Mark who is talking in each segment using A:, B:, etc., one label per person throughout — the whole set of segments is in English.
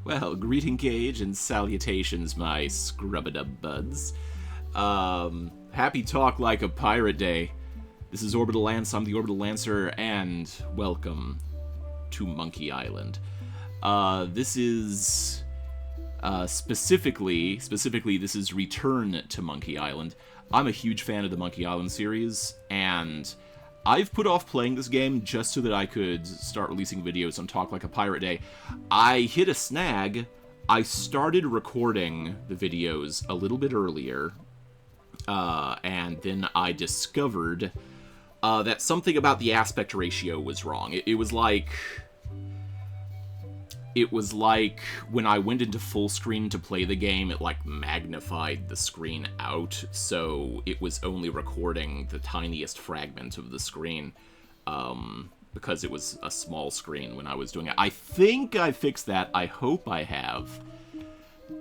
A: Well, greeting gauge and salutations, my scrub-a-dub buds. Happy talk like a pirate day. This is Orbital Lance, I'm the Orbital Lancer, and welcome to Monkey Island. This is, specifically, this is Return to Monkey Island. I'm a huge fan of the Monkey Island series, and I've put off playing this game just so that I could start releasing videos on Talk Like a Pirate Day. I hit a snag. I started recording the videos a little bit earlier, and then I discovered that something about the aspect ratio was wrong. It was like when I went into full screen to play the game, it like magnified the screen out, so it was only recording the tiniest fragment of the screen, because it was a small screen when I was doing it. I think I fixed that. I hope I have.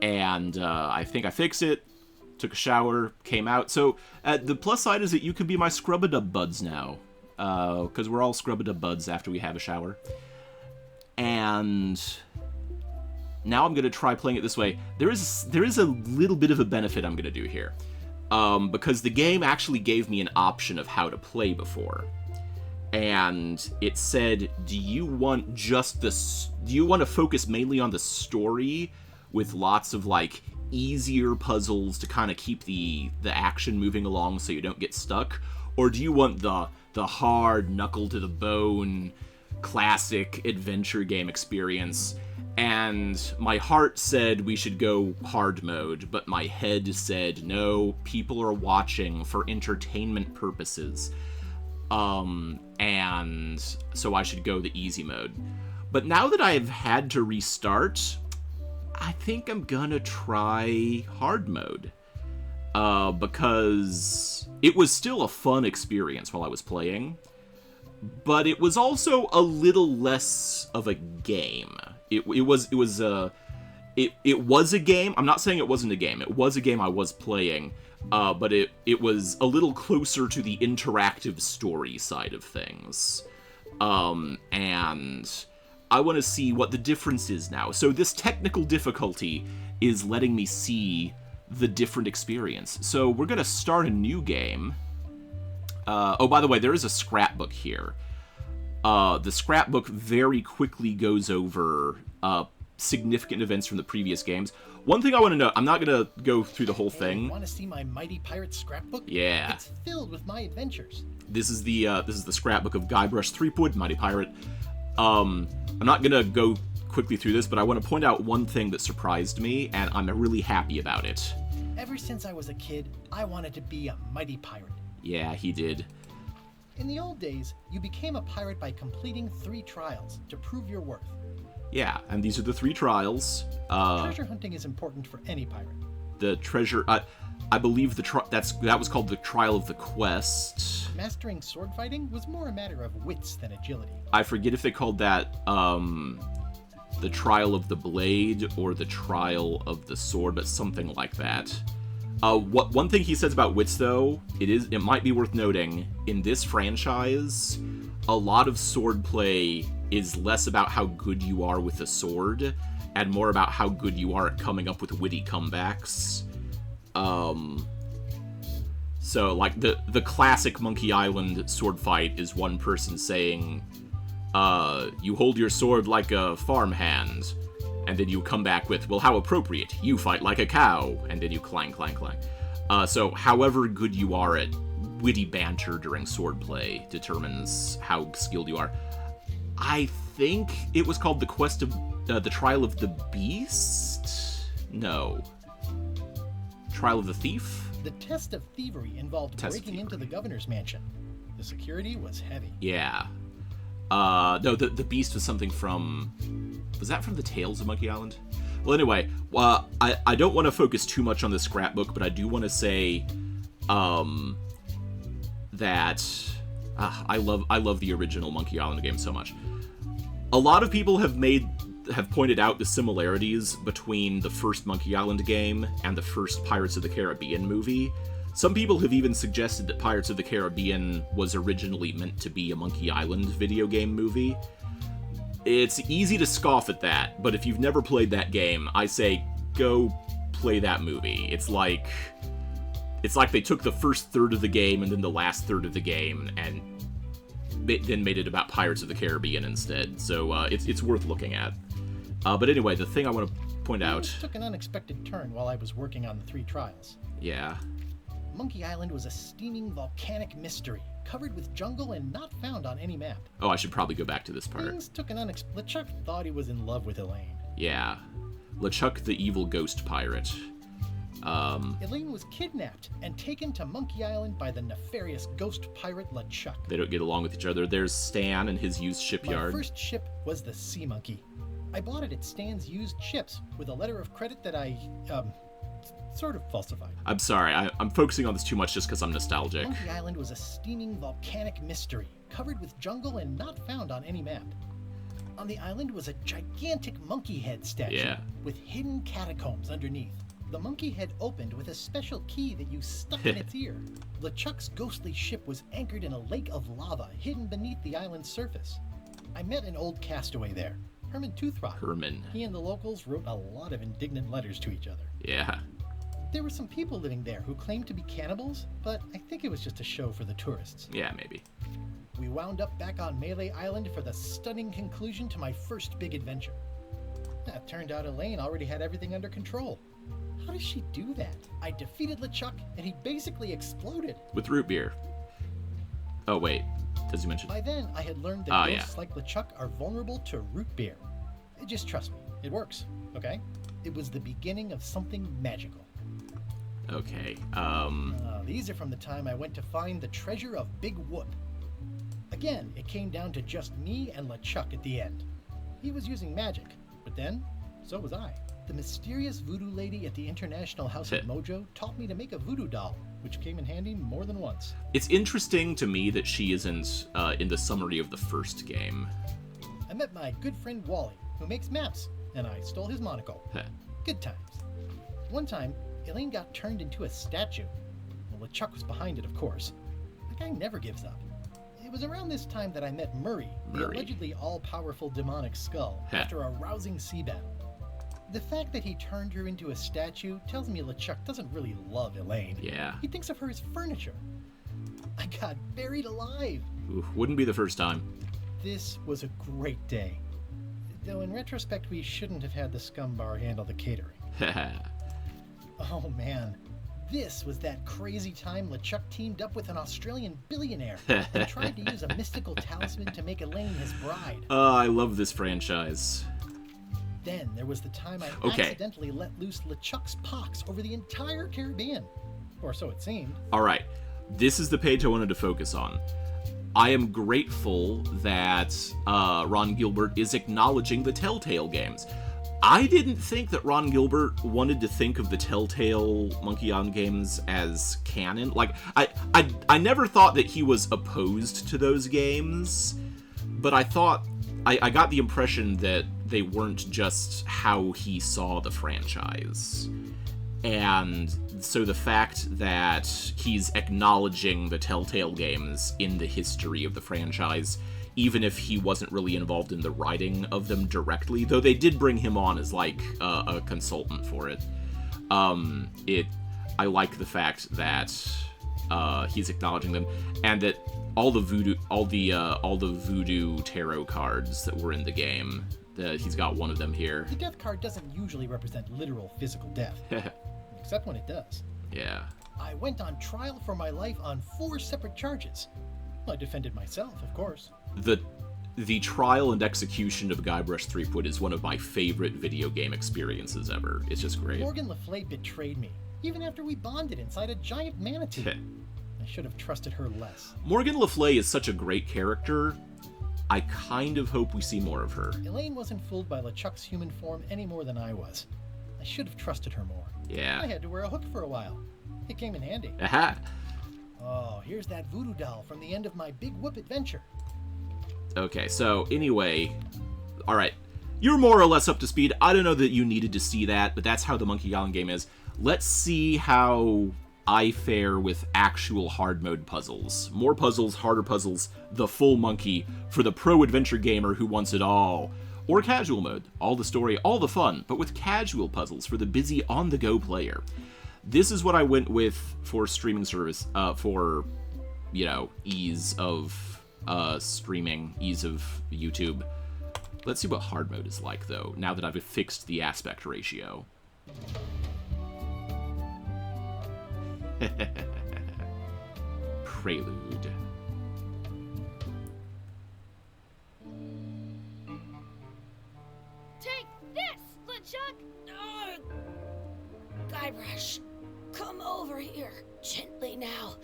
A: And I think I fixed it, took a shower, came out. So the plus side is that you can be my scrub-a-dub buds now, because we're all scrub-a-dub buds after we have a shower. And now I'm going to try playing it this way. There is a little bit of a benefit I'm going to do here, because the game actually gave me an option of how to play before, and it said, do you want to focus mainly on the story with lots of like easier puzzles to kind of keep the action moving along so you don't get stuck, or do you want the hard knuckle to the bone classic adventure game experience? And my heart said we should go hard mode, but my head said no, people are watching for entertainment purposes, and so I should go the easy mode. But now that I've had to restart, I think I'm gonna try hard mode, because it was still a fun experience while I was playing, but it was also a little less of a game. It was a game. I'm not saying it wasn't a game. It was a game I was playing, but it was a little closer to the interactive story side of things. And I want to see what the difference is now. So this technical difficulty is letting me see the different experience. So we're going to start a new game. Oh, by the way, there is a scrapbook here. The scrapbook very quickly goes over significant events from the previous games. One thing I want to note, I'm not going to go through the whole thing.
B: Want to see my mighty pirate scrapbook?
A: Yeah.
B: It's filled with my adventures.
A: This is the scrapbook of Guybrush Threepwood, Mighty Pirate. I'm not going to go quickly through this, but I want to point out one thing that surprised me, and I'm really happy about it.
B: Ever since I was a kid, I wanted to be a mighty pirate.
A: Yeah, he did.
B: In the old days, you became a pirate by completing 3 trials to prove your worth.
A: Yeah, and these are the 3 trials.
B: Treasure hunting is important for any pirate.
A: The treasure, I believe that was called the Trial of the Quest.
B: Mastering sword fighting was more a matter of wits than agility.
A: I forget if they called that the Trial of the Blade or the Trial of the Sword, but something like that. One thing he says about wits, though, it might be worth noting, in this franchise, a lot of swordplay is less about how good you are with a sword, and more about how good you are at coming up with witty comebacks. So, like, the classic Monkey Island sword fight is one person saying, you hold your sword like a farmhand, and then you come back with, well, how appropriate, you fight like a cow, and then you clang, clang, clang. So however good you are at witty banter during swordplay determines how skilled you are. I think it was called the Quest of, the Trial of the Beast? No. Trial of the Thief?
B: The test of thievery involved breaking into the governor's mansion. The security was heavy.
A: Yeah. No, the Beast was something from... Was that from the Tales of Monkey Island? Well, anyway, I don't want to focus too much on the scrapbook, but I do want to say that I love the original Monkey Island game so much. A lot of people have pointed out the similarities between the first Monkey Island game and the first Pirates of the Caribbean movie. Some people have even suggested that Pirates of the Caribbean was originally meant to be a Monkey Island video game movie. It's easy to scoff at that, but if you've never played that game, I say go play that movie. It's like they took the first third of the game and then the last third of the game and then made it about Pirates of the Caribbean instead. So it's worth looking at. But anyway, the thing I want to point out...
B: Things took an unexpected turn while I was working on the 3 trials.
A: Yeah.
B: Monkey Island was a steaming volcanic mystery, covered with jungle and not found on any map.
A: Oh, I should probably go back to this part.
B: Things took an unexpected... LeChuck thought he was in love with Elaine.
A: Yeah. LeChuck the evil ghost pirate.
B: Elaine was kidnapped and taken to Monkey Island by the nefarious ghost pirate LeChuck.
A: They don't get along with each other. There's Stan and his used shipyard.
B: My first ship was the Sea Monkey. I bought it at Stan's used ships with a letter of credit that I, sort of falsified.
A: I'm sorry, I'm focusing on this too much just because I'm nostalgic.
B: Monkey Island was a steaming volcanic mystery, covered with jungle and not found on any map. On the island was a gigantic monkey head statue with hidden catacombs underneath. The monkey head opened with a special key that you stuck in its ear. LeChuck's ghostly ship was anchored in a lake of lava hidden beneath the island's surface. I met an old castaway there, Herman Toothrot.
A: Herman.
B: He and the locals wrote a lot of indignant letters to each other.
A: Yeah.
B: There were some people living there who claimed to be cannibals, but I think it was just a show for the tourists.
A: Yeah, maybe.
B: We wound up back on Melee Island for the stunning conclusion to my first big adventure. It turned out Elaine already had everything under control. How does she do that? I defeated LeChuck, and he basically exploded.
A: With root beer. Oh, wait. Does he mention?
B: By then, I had learned that ghosts like LeChuck are vulnerable to root beer. Just trust me. It works, okay? It was the beginning of something magical.
A: Okay,
B: These are from the time I went to find the treasure of Big Whoop. Again, it came down to just me and LeChuck at the end. He was using magic, but then, so was I. The mysterious voodoo lady at the International House of Mojo taught me to make a voodoo doll, which came in handy more than once.
A: It's interesting to me that she isn't in the summary of the first game.
B: I met my good friend Wally, who makes maps, and I stole his monocle. Good times. One time, Elaine got turned into a statue. Well, LeChuck was behind it, of course. The guy never gives up. It was around this time that I met Murray, the allegedly all-powerful demonic skull, after a rousing sea battle. The fact that he turned her into a statue tells me LeChuck doesn't really love Elaine.
A: Yeah.
B: He thinks of her as furniture. I got buried alive.
A: Ooh, wouldn't be the first time.
B: This was a great day. Though in retrospect, we shouldn't have had the scum bar handle the catering. Oh man, this was that crazy time LeChuck teamed up with an Australian billionaire and tried to use a mystical talisman to make Elaine his bride.
A: Oh, I love this franchise.
B: Then there was the time I accidentally let loose LeChuck's pox over the entire Caribbean. Or so it seemed.
A: Alright, this is the page I wanted to focus on. I am grateful that Ron Gilbert is acknowledging the Telltale games. I didn't think that Ron Gilbert wanted to think of the Telltale Monkey Island games as canon. Like, I never thought that he was opposed to those games, but I thought, I got the impression that they weren't just how he saw the franchise. And so the fact that he's acknowledging the Telltale games in the history of the franchise, even if he wasn't really involved in the writing of them directly, though they did bring him on as like a consultant for it. I like the fact that he's acknowledging them, and that all the voodoo tarot cards that were in the game, he's got one of them here.
B: The death card doesn't usually represent literal physical death, except when it does.
A: Yeah.
B: I went on trial for my life on 4 separate charges. I defended myself, of course.
A: The trial and execution of Guybrush Threepwood is one of my favorite video game experiences ever. It's just great.
B: Morgan Le Fay betrayed me, even after we bonded inside a giant manatee. I should have trusted her less. Morgan
A: Le Fay is such a great character. I kind of hope we see more of her.
B: Elaine wasn't fooled by LeChuck's human form any more than I was. I should have trusted her more.
A: Yeah.
B: I had to wear a hook for a while. It came in handy.
A: Aha!
B: Oh, here's that voodoo doll from the end of my Big Whoop adventure.
A: Okay, so anyway, alright. You're more or less up to speed. I don't know that you needed to see that, but that's how the Monkey Island game is. Let's see how I fare with actual hard mode puzzles. More puzzles, harder puzzles, the full monkey for the pro adventure gamer who wants it all. Or casual mode, all the story, all the fun, but with casual puzzles for the busy on-the-go player. This is what I went with for streaming service, for, you know, ease of streaming, ease of YouTube. Let's see what hard mode is like, though, now that I've fixed the aspect ratio. Prelude.
C: Take this, LeChuck! Guybrush, come over here. Gently now.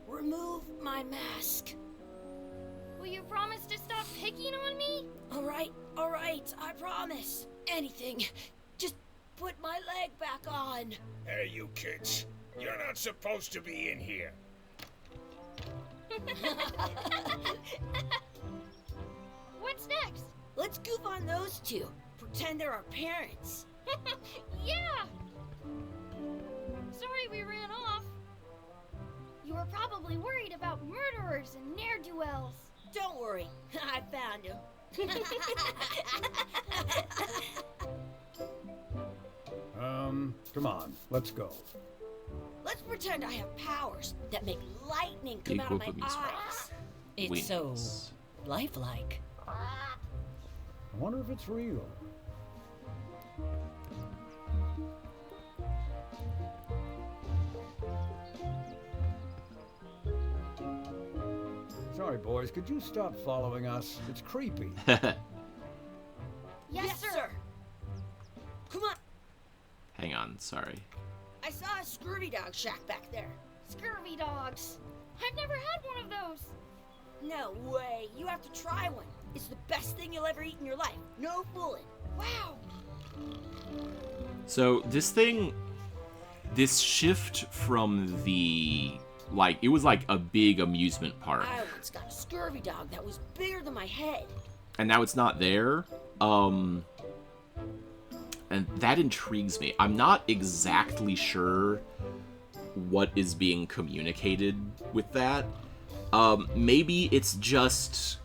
C: Remove my mask. Will you promise to stop picking on me? Alright, I promise. Anything. Just put my leg back on.
D: Hey, you kids. You're not supposed to be in here.
C: What's next? Let's goof on those two. Pretend they're our parents. Yeah! Sorry we ran off. You were probably worried about murderers and ne'er-do-wells. Don't worry, I found him.
E: Come on, let's go.
C: Let's pretend I have powers that make lightning come out of my eyes. It's so lifelike.
E: I wonder if it's real. Sorry, boys, could you stop following us? It's creepy.
C: Yes, sir. Come on.
A: Hang on, sorry.
C: I saw a scurvy dog shack back there. Scurvy dogs? I've never had one of those. No way. You have to try one. It's the best thing you'll ever eat in your life. No fooling. Wow.
A: So this shift from the, like, it was like a big amusement park.
C: I once got a scurvy dog that was bigger than my head.
A: And now it's not there. And that intrigues me. I'm not exactly sure what is being communicated with that. Maybe it's just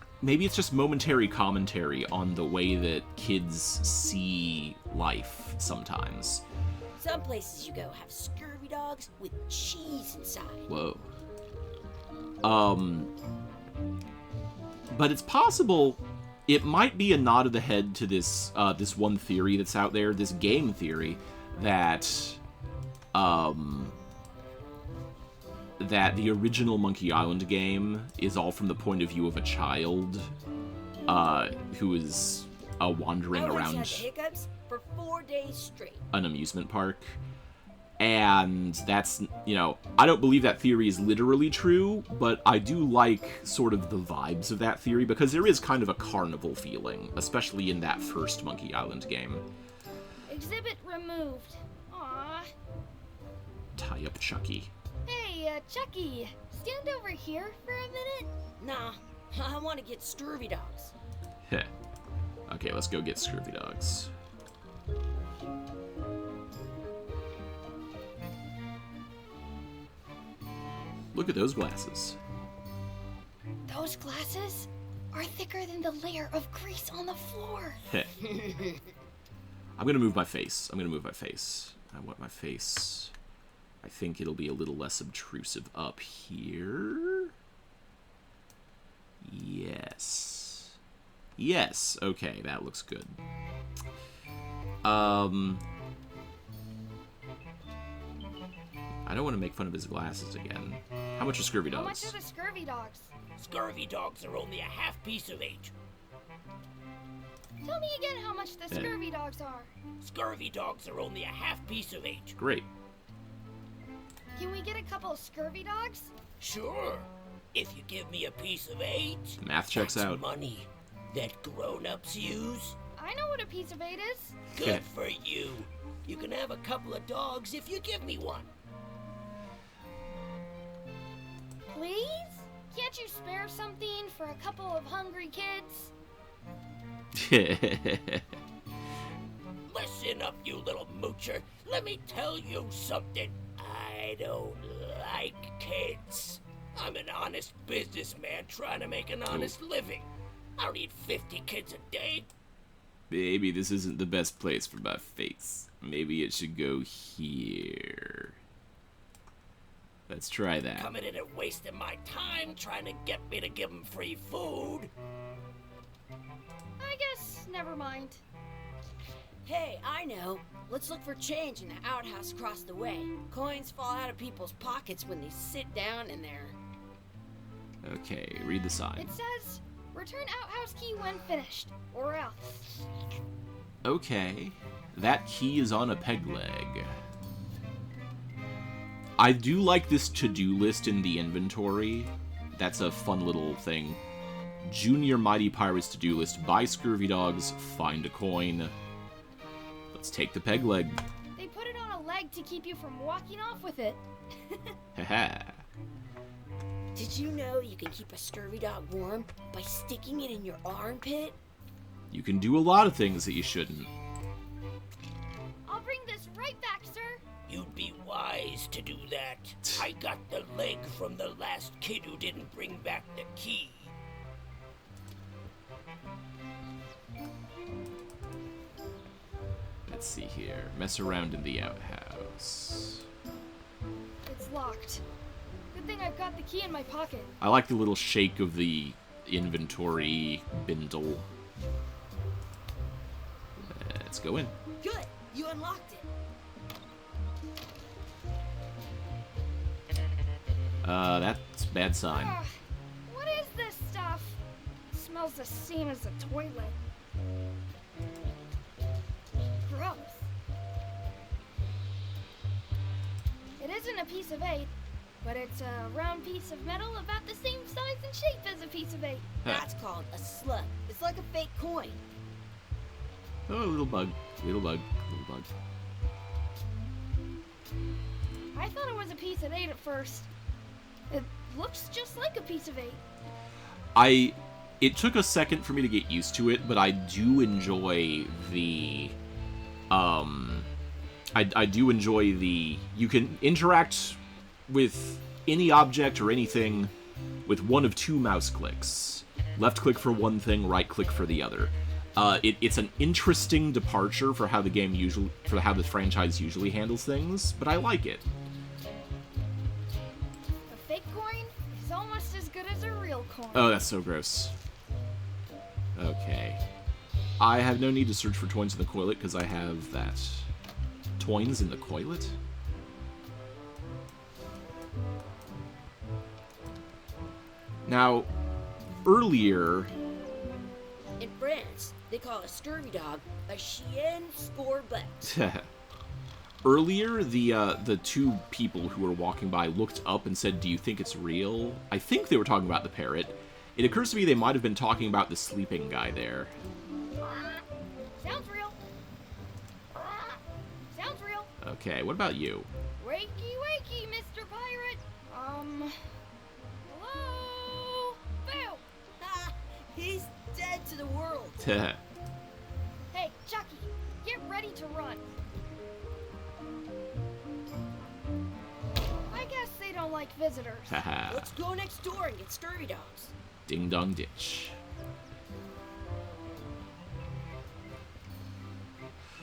A: momentary commentary on the way that kids see life sometimes.
C: Some places you go have scurvy dogs with cheese inside.
A: Whoa. But it's possible. It might be a nod of the head to this this one theory that's out there, this game theory, that that the original Monkey Island game is all from the point of view of a child who is wandering around
C: hiccups for 4 days straight.
A: An amusement park. And that's, you know, I don't believe that theory is literally true, but I do like sort of the vibes of that theory because there is kind of a carnival feeling, especially in that first Monkey Island game.
C: Exhibit removed. Aww.
A: Tie up Chucky.
C: Hey, Chucky, stand over here for a minute. Nah, I want to get scurvy dogs.
A: Heh. Okay, let's go get scurvy dogs. Look at those glasses.
C: Those glasses are thicker than the layer of grease on the floor.
A: I'm gonna move my face. I want my face. I think it'll be a little less obtrusive up here. Yes. Yes. Okay, that looks good. I don't want to make fun of his glasses again. How much are scurvy dogs?
C: How much are the scurvy dogs?
D: Scurvy dogs are only a half piece of each.
C: Tell me again how much the scurvy dogs are.
D: Scurvy dogs are only a half piece of each.
A: Great.
C: Can we get a couple of scurvy dogs?
D: Sure. If you give me a piece of 8,
A: Math checks
D: that's
A: out.
D: money that grown-ups use.
C: I know what a piece of 8 is.
D: Good for you. You can have a couple of dogs if you give me one.
C: Please? Can't you spare something for a couple of hungry kids?
D: Listen up, you little moocher. Let me tell you something. I don't like kids. I'm an honest businessman trying to make an honest living. I don't need 50 kids a day.
A: Maybe this isn't the best place for my face. Maybe it should go here. Let's try that.
D: Coming in and wasting my time trying to get me to give them free food.
C: I guess never mind.
F: Hey, I know. Let's look for change in the outhouse across the way. Coins fall out of people's pockets when they sit down in there.
A: Okay, read the sign.
C: It says, return outhouse key when finished, or else.
A: Okay, that key is on a peg leg. I do like this to-do list in the inventory. That's a fun little thing. Junior Mighty Pirates to-do list. Buy scurvy dogs, find a coin. Let's take the peg leg.
C: They put it on a leg to keep you from walking off with it.
A: Haha.
F: Did you know you can keep a scurvy dog warm by sticking it in your armpit?
A: You can do a lot of things that you shouldn't.
C: I'll bring this right back, sir.
D: You'd be wise to do that. I got the leg from the last kid who didn't bring back the key.
A: Let's see here. Mess around in the outhouse.
C: It's locked. Good thing I've got the key in my pocket.
A: I like the little shake of the inventory bindle. Let's go in.
F: Good, you unlocked it.
A: That's a bad sign.
C: Ugh, what is this stuff? It smells the same as the toilet. Gross. It isn't a piece of 8, but it's a round piece of metal about the same size and shape as a piece of 8.
F: That's called a slug. It's like a fake coin.
A: Oh, little bug. Little bug. Little bug.
C: I thought it was a piece of 8 at first. It looks just like a piece of 8.
A: It took a second for me to get used to it, but I do enjoy the, I do enjoy the, you can interact with any object or anything with one of 2 mouse clicks. Left click for one thing, right click for the other. It's an interesting departure for how the franchise usually handles things, but I like it.
C: A fake coin is almost as good as a real coin.
A: Oh, that's so gross. Okay. I have no need to search for toins in the coilet, because I have that. Toins in the coilet? Now, earlier...
F: In France, they call a scurvy dog a chien scorbut.
A: Earlier, the 2 people who were walking by looked up and said, "Do you think it's real?" I think they were talking about the parrot. It occurs to me they might have been talking about the sleeping guy there.
C: Sounds real. Sounds real.
A: Okay, what about you?
C: Wakey, wakey, Mr. Pirate. Hello? Boo!
F: Ha! He's dead to the world.
C: Hey, Chucky, get ready to run. I guess they don't like visitors.
A: Haha.
F: Let's go next door and get scurvy dogs.
A: Ding dong ditch.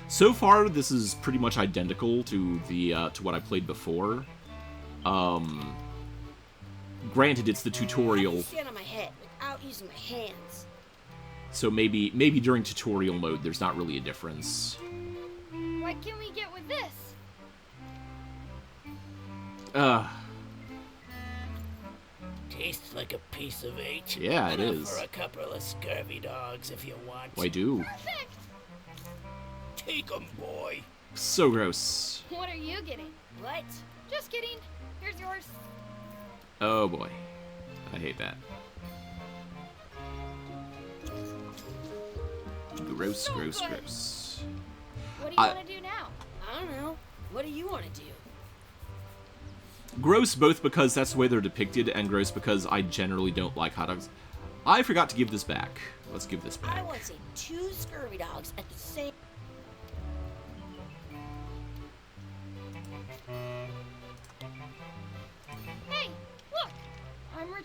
A: So far, this is pretty much identical to the to what I played before. Granted, it's the
F: I can
A: tutorial,
F: stand on my head without using my hands.
A: so maybe during tutorial mode, there's not really a difference.
C: What can we get with this?
D: Tastes like a piece of 8.
A: Yeah, it
D: Enough
A: is.
D: for a couple of scurvy dogs if you want.
A: I do.
C: Perfect!
D: Take 'em, boy.
A: So gross.
C: What are you getting?
F: What?
C: Just kidding. Here's yours.
A: Oh boy, I hate that. Gross,
C: So
A: gross,
C: good.
A: gross.
C: What do you want to do now?
F: I don't know. What do you want to do?
A: Gross both because that's the way they're depicted, and gross because I generally don't like hot dogs. I forgot to give this back. Let's give this
F: I
A: back.
F: want to see 2 scurvy dogs at the same...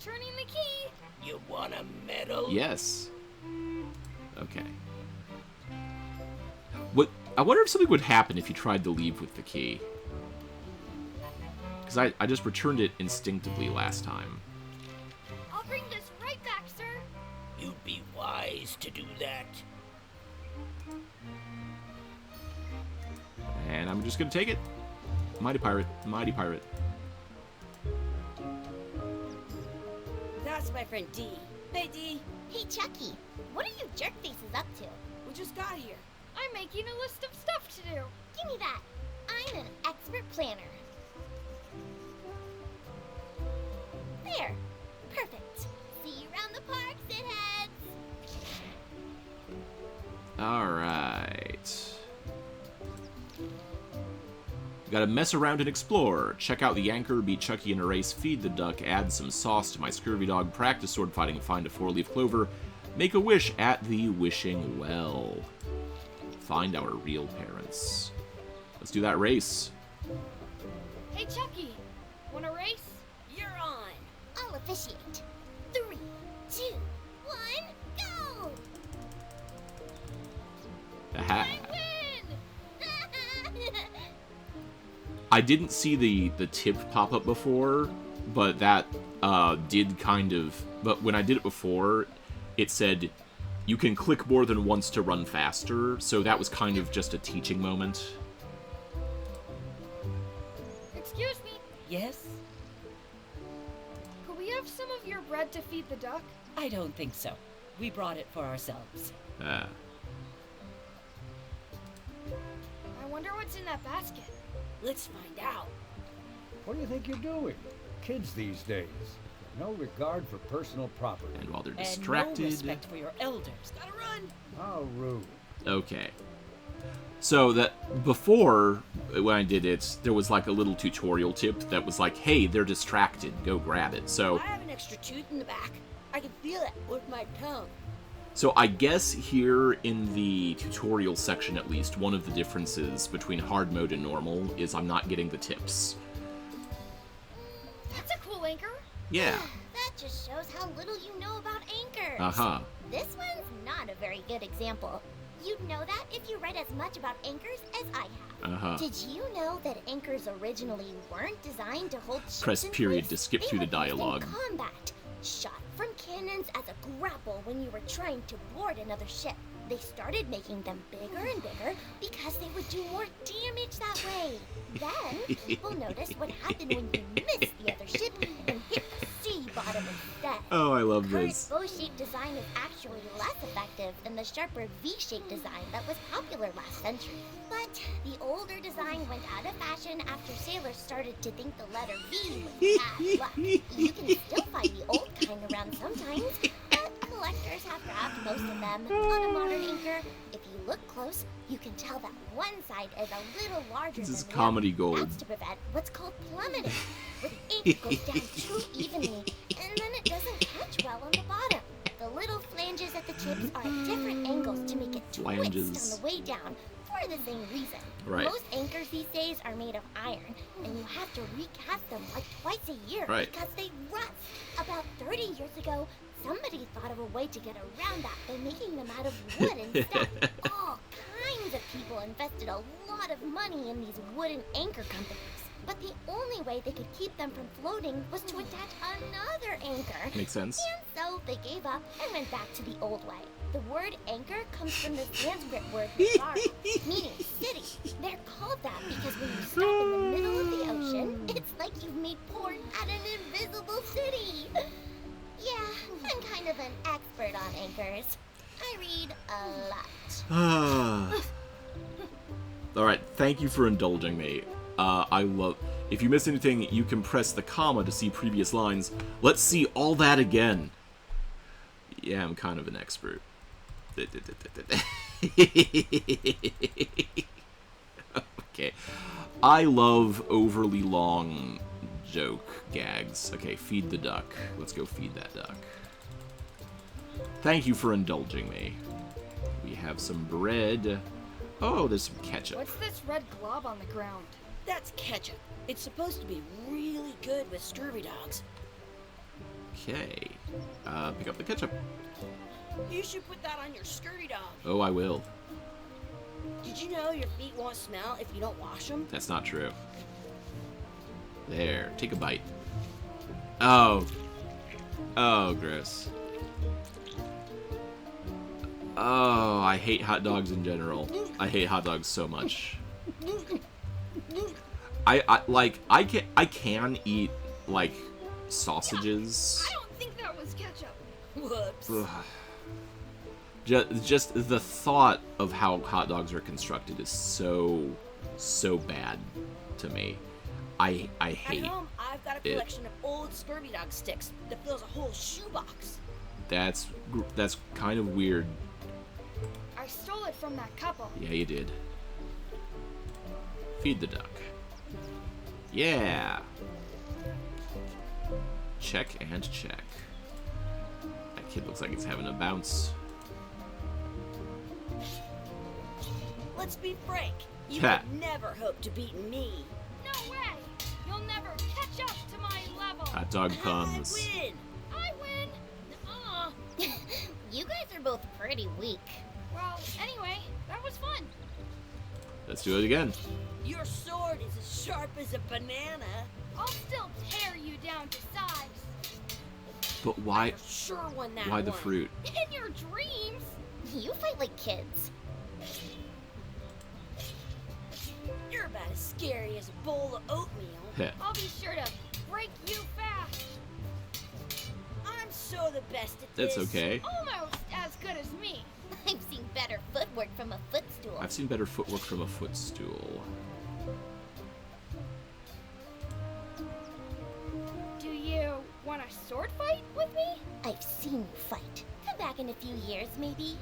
C: returning the key.
D: You want a medal?
A: Yes. Okay. What? I wonder if something would happen if you tried to leave with the key. Because I just returned it instinctively last time.
C: I'll bring this right back, sir.
D: You'd be wise to do that.
A: And I'm just gonna take it. Mighty pirate, mighty pirate.
F: That's my friend D. Hey, D.
G: Hey, Chucky, what are you jerk faces up to?
F: We just got here.
C: I'm making a list of stuff to do.
G: Give me that. I'm an expert planner. There. Perfect. See you around the park, shitheads.
A: Alright. Gotta mess around and explore. Check out the anchor, beat Chucky in a race, feed the duck, add some sauce to my scurvy dog, practice sword fighting, find a 4-leaf clover, make a wish at the wishing well. Find our real parents. Let's do that race.
C: Hey, Chucky, wanna race?
F: You're on.
G: I'll officiate. 3, 2, 1, go!
A: Aha.
C: I win!
A: I didn't see the tip pop up before, but that did kind of... But when I did it before, it said you can click more than once to run faster, so that was kind of just a teaching moment.
C: Excuse me,
F: Yes?
C: could we have some of your bread to feed the duck?
F: I don't think so. We brought it for ourselves.
A: Ah.
C: I wonder what's in that basket.
F: Let's find out.
E: What do you think you're doing? Kids these days. No regard for personal property.
A: And while they're
F: And no
A: distracted...
F: respect for your elders. Gotta run.
E: How rude.
A: Okay. So that before, when I did it, there was like a little tutorial tip that was like, hey, they're distracted, go grab it. So
F: I have an extra tooth in the back. I can feel it with my tongue.
A: So I guess here in the tutorial section at least, one of the differences between hard mode and normal is I'm not getting the tips.
C: That's a cool anchor.
A: Yeah.
G: That just shows how little you know about anchors.
A: Uh-huh.
G: This one's not a very good example. You'd know that if you read as much about anchors as I have.
A: Uh-huh.
G: Did you know that anchors originally weren't designed to hold ships
A: Press
G: in
A: period
G: place?
A: to skip
G: They
A: through the
G: were used in
A: dialogue.
G: combat, shot from cannons as a grapple when you were trying to board another ship. They started making them bigger and bigger because they would do more damage that way. Then, people noticed what happened when you missed the other ship and hit the sea bottom instead.
A: Oh, I love
G: Current
A: this.
G: bow-shaped design is actually less effective than the sharper V-shaped design that was popular last century. But the older design went out of fashion after sailors started to think the letter V was bad luck. You can still find the old kind around sometimes, but collectors have grabbed most of them. On a modern anchor, if you look close, you can tell that one side is a little larger
A: This
G: than
A: is
G: the
A: comedy
G: other.
A: gold.
G: That's to prevent what's called plummeting, where the ink goes down too evenly, and then it doesn't catch well on the bottom. The little flanges at the tips are at different angles to make it twist
A: Flanges.
G: on the way down for the same reason.
A: Right.
G: Most anchors these days are made of iron, and you have to recast them like twice a year
A: Right.
G: because they rust. About 30 years ago, somebody thought of a way to get around that by making them out of wood instead. All kinds of people invested a lot of money in these wooden anchor companies. But the only way they could keep them from floating was to attach another anchor.
A: Makes sense.
G: And so they gave up and went back to the old way. The word anchor comes from the Sanskrit word nagara, meaning city. They're called that because when you stop in the middle of the ocean, it's like you've made port at an invisible city. Yeah, I'm kind of an expert on anchors. I read a lot.
A: Alright, thank you for indulging me. I love... If you miss anything, you can press the comma to see previous lines. Let's see all that again. Yeah, I'm kind of an expert. Okay. I love overly long joke gags. Okay, feed the duck. Let's go feed that duck. Thank you for indulging me. We have some bread. Oh, there's some ketchup.
C: What's this red glob on the ground?
F: That's ketchup. It's supposed to be really good with scurvy dogs.
A: Okay. Pick up the ketchup.
F: You should put that on your scurvy dog.
A: Oh, I will.
F: Did you know your feet won't smell if you don't wash them?
A: That's not true. There, take a bite. Oh. Oh, gross. Oh, I hate hot dogs in general. I hate hot dogs so much. I can eat, like, sausages.
C: I don't think that was ketchup.
F: Whoops.
A: Ugh. Just the thought of how hot dogs are constructed is so bad to me. I hate
F: At home, I've got a
A: it.
F: collection of old scurvy dog sticks that fills a whole shoebox.
A: That's kind of weird.
C: I stole it from that couple.
A: Yeah, you did. Feed the duck. Yeah. Check and check. That kid looks like he's having a bounce.
F: Let's be frank. You
A: Ha.
F: could never hope to beat me.
C: No way! You'll never catch up to my level.
A: Hot dog
F: I
A: puns.
F: win.
C: I win.
G: You guys are both pretty weak.
C: Well, anyway, that was fun.
A: Let's do it again.
F: Your sword is as sharp as a banana.
C: I'll still tear you down to size.
A: But why?
F: For sure won that
A: Why the
F: one.
A: fruit?
C: In your dreams.
G: You fight like kids.
F: You're about as scary as a bowl of oatmeal.
A: Heh.
C: I'll be sure to break you fast.
F: I'm so the best at this.
A: That's okay.
C: Almost as good as me.
G: I've seen better footwork from a footstool.
A: I've seen better footwork from a footstool.
C: Do you want a sword fight with me?
G: I've seen you fight. Come back in a few years, maybe.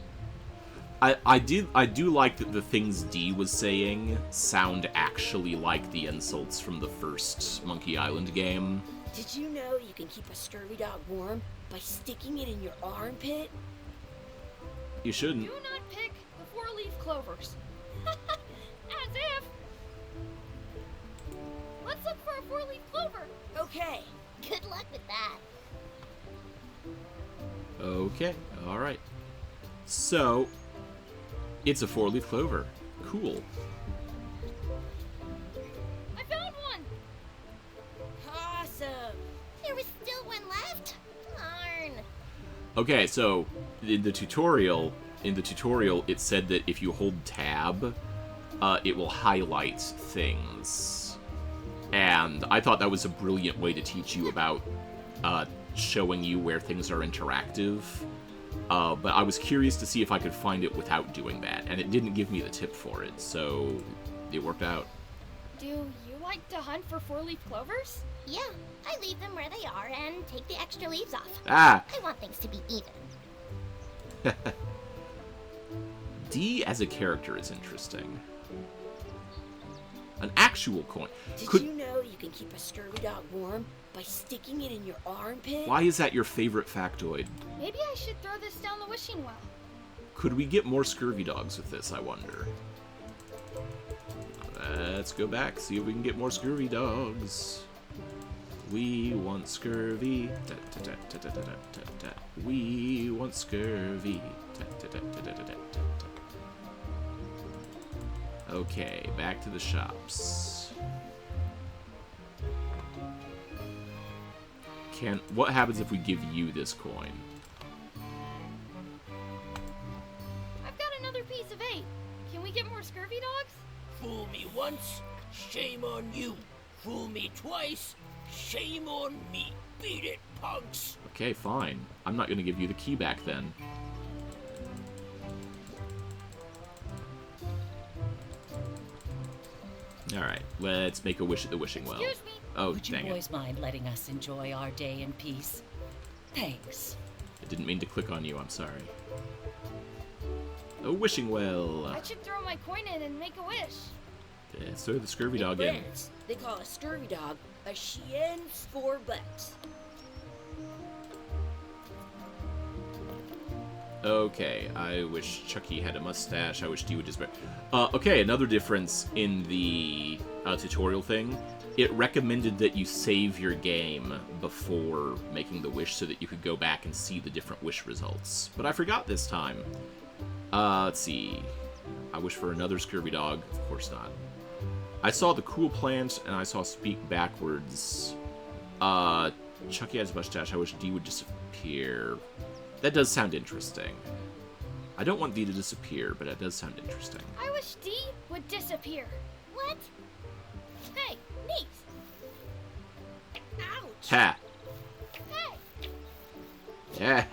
A: I do like that the things Dee was saying sound actually like the insults from the first Monkey Island game.
F: Did you know you can keep a scurvy dog warm by sticking it in your armpit?
A: You shouldn't.
C: Do not pick the four-leaf clovers. As if. Let's look for a four-leaf clover.
F: Okay.
G: Good luck with that.
A: Okay, alright. So, it's a four-leaf clover. Cool.
C: I found one.
F: Awesome.
G: There was still one left? Darn.
A: Okay, so in the tutorial, it said that if you hold tab, it will highlight things. And I thought that was a brilliant way to teach you about showing you where things are interactive. But I was curious to see if I could find it without doing that, and it didn't give me the tip for it, so it worked out.
C: Do you like to hunt for four-leaf clovers?
G: Yeah, I leave them where they are and take the extra leaves off.
A: Ah!
G: I want things to be even.
A: Dee as a character is interesting. An actual coin.
F: Did you know you can keep a scurvy dog warm by sticking it in your armpit?
A: Why is that your favorite factoid?
C: Maybe I should throw this down the wishing well.
A: Could we get more scurvy dogs with this, I wonder? Let's go back, see if we can get more scurvy dogs. We want scurvy. We want scurvy. Okay, back to the shops. What happens if we give you this coin?
C: I've got another piece of 8. Can we get more scurvy dogs?
D: Fool me once, shame on you. Fool me twice, shame on me. Beat it, punks.
A: Okay, fine. I'm not gonna give you the key back then. Alright, let's make a wish at the wishing well.
C: Excuse me.
A: Oh,
H: Would you
A: dang it.
H: boys mind letting us enjoy our day in peace? Thanks.
A: I didn't mean to click on you, I'm sorry. A wishing well.
C: I should throw my coin in and make a wish.
A: Let's throw the scurvy dog
F: in
A: in.
F: France, they call a scurvy dog a chien for bucks.
A: Okay, I wish Chucky had a mustache. I wish Dee would just... okay, another difference in the tutorial thing. it recommended that you save your game before making the wish so that you could go back and see the different wish results. But I forgot this time. Let's see. I wish for another scurvy dog. Of course not. I saw the cool plant, and I saw speak backwards. Chucky has a mustache. I wish D would disappear. That does sound interesting. I don't want D to disappear, but it does sound interesting.
C: I wish D would disappear.
G: What?
C: Hey, Nate.
F: Ouch!
A: Ha!
C: Hey.
A: Yeah.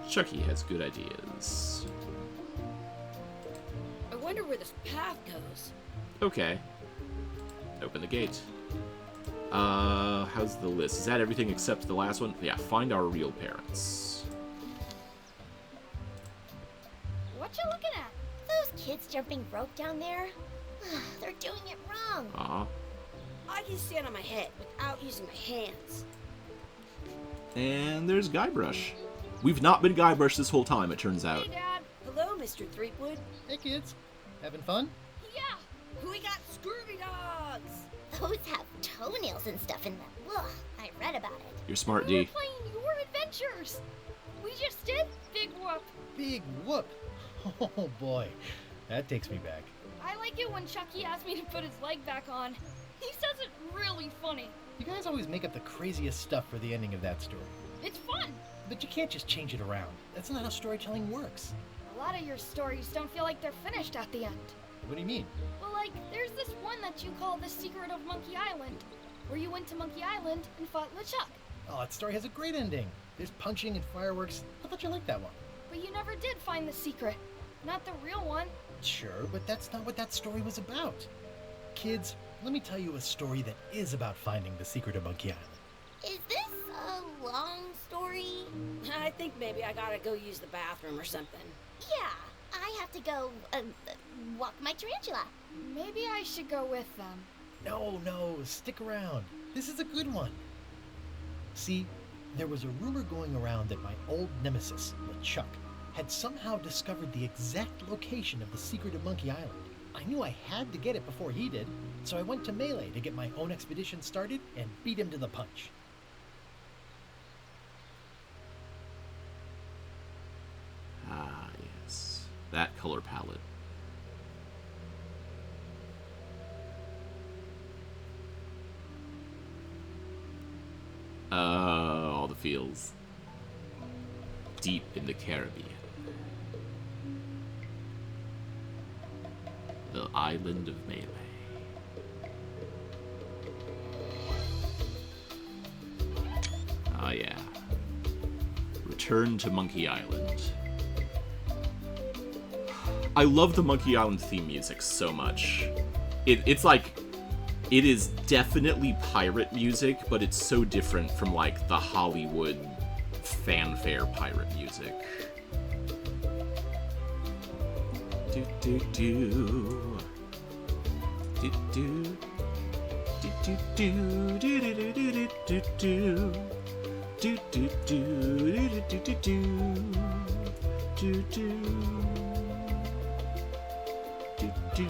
A: Chucky has good ideas.
F: I wonder where this path goes.
A: Okay. Open the gate. How's the list? Is that everything except the last one? Yeah, find our real parents.
G: What you looking at? Those kids jumping rope down there? They're doing it wrong.
A: Aw.
F: I can stand on my head without using my hands.
A: And there's Guybrush. We've not been Guybrush this whole time, it turns out.
C: Hey, Dad.
F: Hello, Mr. Threepwood.
B: Hey, kids. Having fun?
C: Yeah.
F: We got scurvy dogs!
G: Those have toenails and stuff in them. Ugh, I read about it.
A: You're smart,
C: We were
A: D.
C: playing your adventures. We just did Big Whoop.
B: Big whoop. Oh, boy. That takes me back.
C: I like it when Chucky asks me to put his leg back on. He says it really funny.
B: You guys always make up the craziest stuff for the ending of that story.
C: It's fun.
B: But you can't just change it around. That's not how storytelling works.
C: A lot of your stories don't feel like they're finished at the end.
B: What do you mean?
C: Well, like, there's this one that you call The Secret of Monkey Island, where you went to Monkey Island and fought LeChuck.
B: Oh, that story has a great ending. There's punching and fireworks. I thought you liked that one.
C: But you never did find the secret. Not the real one.
B: Sure, but that's not what that story was about. Kids, let me tell you a story that is about finding the secret of Monkey Island.
G: Is this a long story?
F: I think maybe I gotta go use the bathroom or something.
G: Yeah, I have to go walk my tarantula.
C: Maybe I should go with them.
B: No, stick around. This is a good one. See, there was a rumor going around that my old nemesis, LeChuck, had somehow discovered the exact location of the secret of Monkey Island. I knew I had to get it before he did, so I went to Melee to get my own expedition started and beat him to the punch.
A: Ah, yes. That color palette. All the feels. Deep in the Caribbean. The island of Melee. Ah, yeah. Return to Monkey Island. I love the Monkey Island theme music so much. It's like, it is definitely pirate music, but it's so different from like the Hollywood fanfare pirate music. Do do do. Do do. Do do do do do do do do. Do do do do do do do. Do do. Do do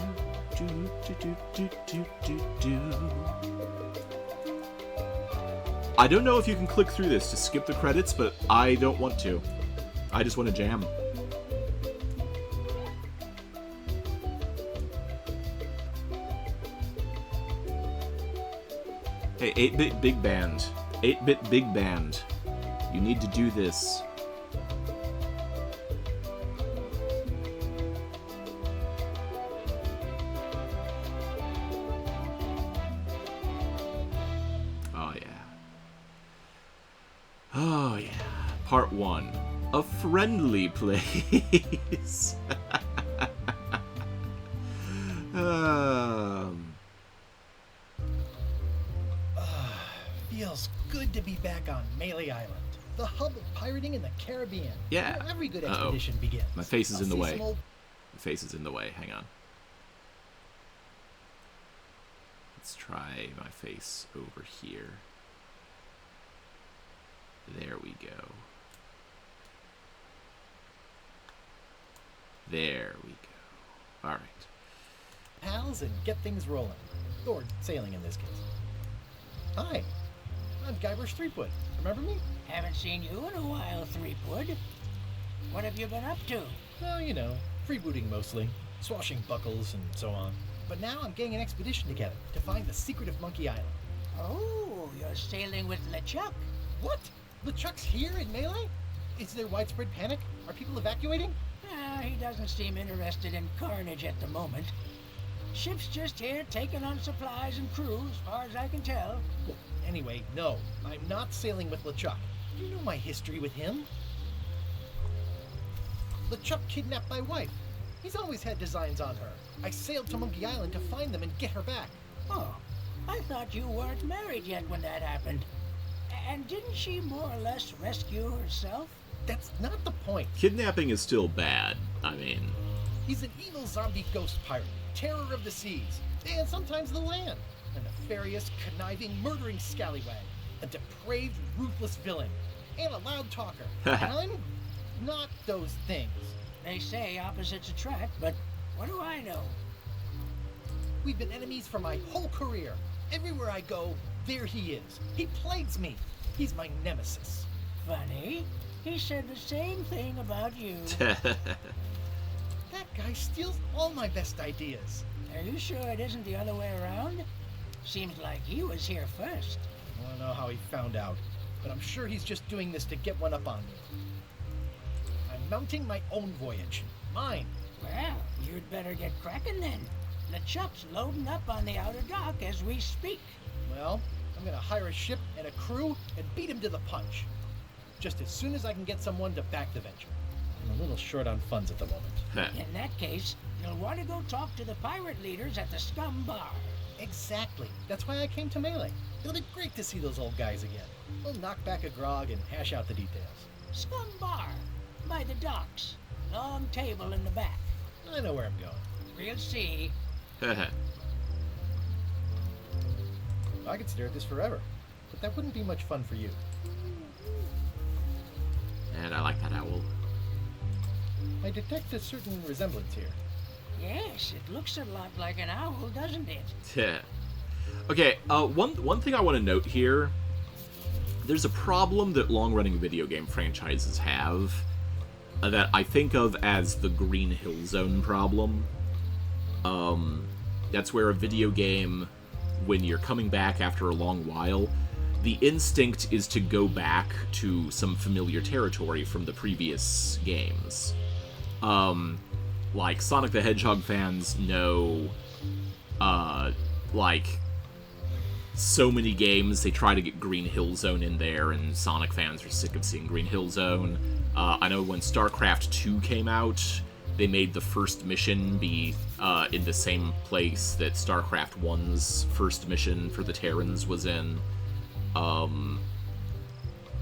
A: do do do do do do. I don't know if you can click through this to skip the credits, but I don't want to. I just want to jam. Hey, 8-bit big band. 8-bit big band. You need to do this. Oh, yeah. Oh, yeah. Part 1. A friendly place.
B: Feels good to be back on Melee Island, the hub of pirating in the Caribbean.
A: Yeah.
B: Where every good expedition begins.
A: My face is in the
B: I'll see
A: way.
B: some old-
A: My face is in the way. Hang on. Let's try my face over here. There we go. There we go. Alright.
B: Pals and get things rolling. Or sailing in this case. Hi, I'm Guybrush Threepwood. Remember me?
D: Haven't seen you in a while, Threepwood. What have you been up to?
B: Well, you know, freebooting mostly. Swashing buckles and so on. But now I'm getting an expedition together to find the secret of Monkey Island.
D: Oh, you're sailing with LeChuck.
B: What? LeChuck's here in Melee? Is there widespread panic? Are people evacuating?
D: He doesn't seem interested in carnage at the moment. Ship's just here taking on supplies and crew, as far as I can tell.
B: Well, anyway, no. I'm not sailing with LeChuck. You know my history with him. LeChuck kidnapped my wife. He's always had designs on her. I sailed to Monkey Island to find them and get her back.
D: Oh, I thought you weren't married yet when that happened. And didn't she more or less rescue herself?
B: That's not the point.
A: Kidnapping is still bad. I mean...
B: He's an evil zombie ghost pirate, terror of the seas, and sometimes the land. A nefarious, conniving, murdering scallywag. A depraved, ruthless villain. And a loud talker. And I'm not those things.
D: They say opposites attract, but what do I know?
B: We've been enemies for my whole career. Everywhere I go, there he is. He plagues me. He's my nemesis.
D: Funny. He said the same thing about you.
B: That guy steals all my best ideas.
D: Are you sure it isn't the other way around? Seems like he was here first.
B: I don't know how he found out, but I'm sure he's just doing this to get one up on me. I'm mounting my own voyage. Mine.
D: Well, you'd better get cracking then. LeChuck's loading up on the outer dock as we speak.
B: Well, I'm gonna hire a ship and a crew and beat him to the punch. Just as soon as I can get someone to back the venture. I'm a little short on funds at the moment.
D: In that case, you'll want to go talk to the pirate leaders at the Scum Bar.
B: Exactly. That's why I came to Melee. It'll be great to see those old guys again. We'll knock back a grog and hash out the details.
D: Scum Bar, by the docks. Long table in the back.
B: I know where I'm going.
D: We'll see.
B: I could stare at this forever, but that wouldn't be much fun for you.
A: And I like that owl.
B: I detect a certain resemblance here.
D: Yes, it looks a lot like an owl, doesn't it?
A: Yeah. Okay, one thing I want to note here, there's a problem that long-running video game franchises have that I think of as the Green Hill Zone problem. That's where a video game, when you're coming back after a long while, the instinct is to go back to some familiar territory from the previous games. Like, Sonic the Hedgehog fans know, like, so many games, they try to get Green Hill Zone in there, and Sonic fans are sick of seeing Green Hill Zone. I know when StarCraft 2 came out, they made the first mission be in the same place that StarCraft 1's first mission for the Terrans was in.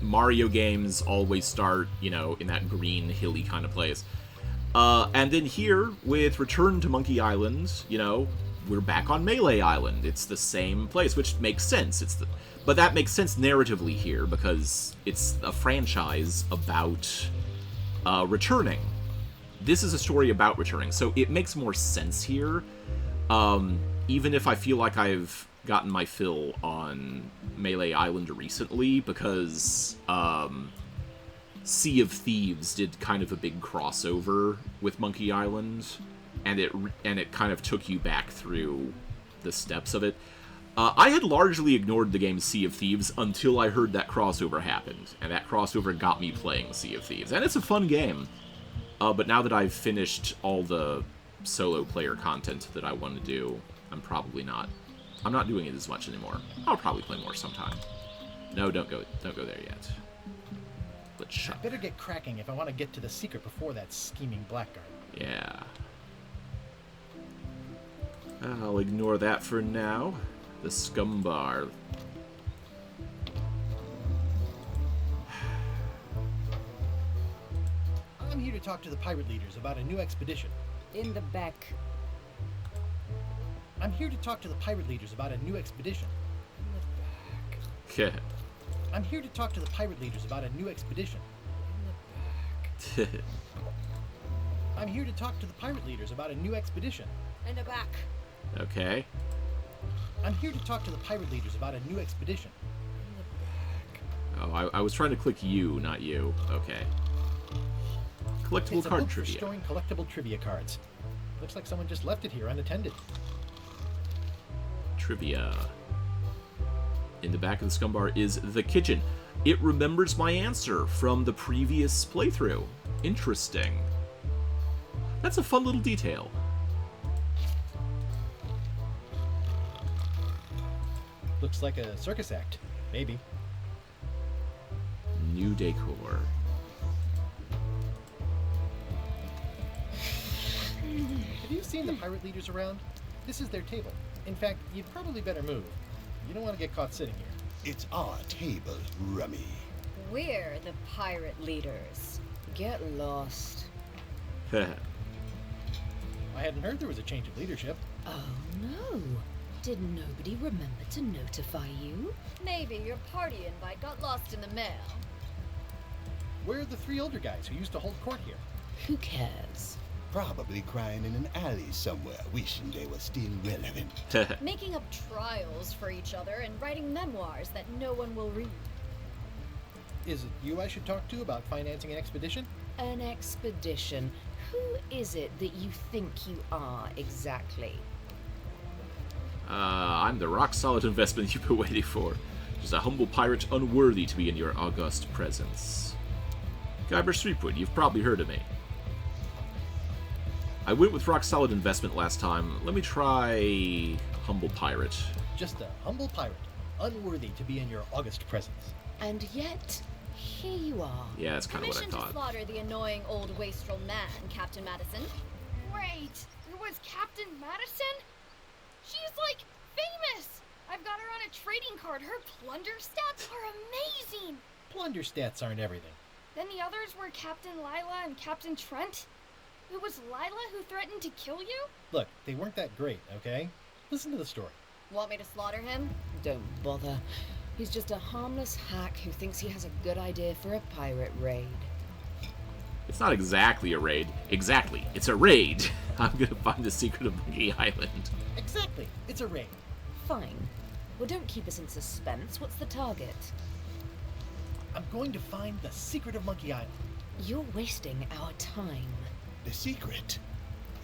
A: Mario games always start, you know, in that green, hilly kind of place. And then here, with Return to Monkey Island, you know, we're back on Melee Island. It's the same place, which makes sense. But that makes sense narratively here, because it's a franchise about returning. This is a story about returning, so it makes more sense here, even if I feel like I've gotten my fill on Melee Island recently, because Sea of Thieves did kind of a big crossover with Monkey Island, and it kind of took you back through the steps of it. I had largely ignored the game Sea of Thieves until I heard that crossover happened, and that crossover got me playing Sea of Thieves, and it's a fun game. But now that I've finished all the solo player content that I want to do, I'm not doing it as much anymore. I'll probably play more sometime. No, don't go there yet. Let's
B: I better get cracking if I want to get to the secret before that scheming blackguard.
A: Yeah. I'll ignore that for now. The Scum Bar.
B: I'm here to talk to the pirate leaders about a new expedition.
H: In the back.
B: I'm here to talk to the pirate leaders about a new expedition. In the back.
A: Yeah.
B: I'm here to talk to the pirate leaders about a new expedition. In the back. I'm here to talk to the pirate leaders about a new expedition.
F: In the back.
A: Okay.
B: I'm here to talk to the pirate leaders about a new expedition.
A: Oh, I was trying to click you, not you. Okay. Collectible
B: It's a
A: card
B: book for
A: trivia.
B: storing collectible trivia cards. Looks like someone just left it here unattended.
A: Trivia. In the back of the scumbar is the kitchen. It remembers my answer from the previous playthrough. Interesting. That's a fun little detail.
B: Looks like a circus act. Maybe.
A: New decor.
B: Have you seen the pirate leaders around? This is their table. In fact, you'd probably better move. You don't want to get caught sitting here.
I: It's our table, Rummy.
H: We're the pirate leaders. Get lost.
B: I hadn't heard there was a change of leadership.
H: Oh no. Did nobody remember to notify you?
C: Maybe your party invite got lost in the mail.
B: Where are the three older guys who used to hold court here?
H: Who cares?
I: Probably crying in an alley somewhere, wishing they were still relevant.
C: Making up trials for each other and writing memoirs that no one will read.
B: Is it you I should talk to about financing an expedition?
H: An expedition. Who is it that you think you are exactly?
A: I'm the rock-solid investment you've been waiting for. Just a humble pirate unworthy to be in your august presence. Guybrush Threepwood, you've probably heard of me. I went with rock-solid investment last time. Let me try humble pirate.
B: Just a humble pirate, unworthy to be in your august presence.
H: And yet, here you are.
A: Yeah, that's kind of what I
C: Commissioned to
A: thought.
C: slaughter the annoying old wastrel man, Captain Madison.
J: Wait, it was Captain Madison? She's like famous! I've got her on a trading card. Her plunder stats are amazing!
B: Plunder stats aren't everything.
J: Then the others were Captain Lila and Captain Trent? It was Lila who threatened to kill you?
B: Look, they weren't that great, okay? Listen to the story.
C: Want me to slaughter him?
H: Don't bother. He's just a harmless hack who thinks he has a good idea for a pirate raid.
A: It's not exactly a raid. Exactly, it's a raid. I'm gonna find the secret of Monkey Island.
B: Exactly, it's a raid.
H: Fine. Well, don't keep us in suspense. What's the target?
B: I'm going to find the secret of Monkey Island.
H: You're wasting our time.
I: The secret?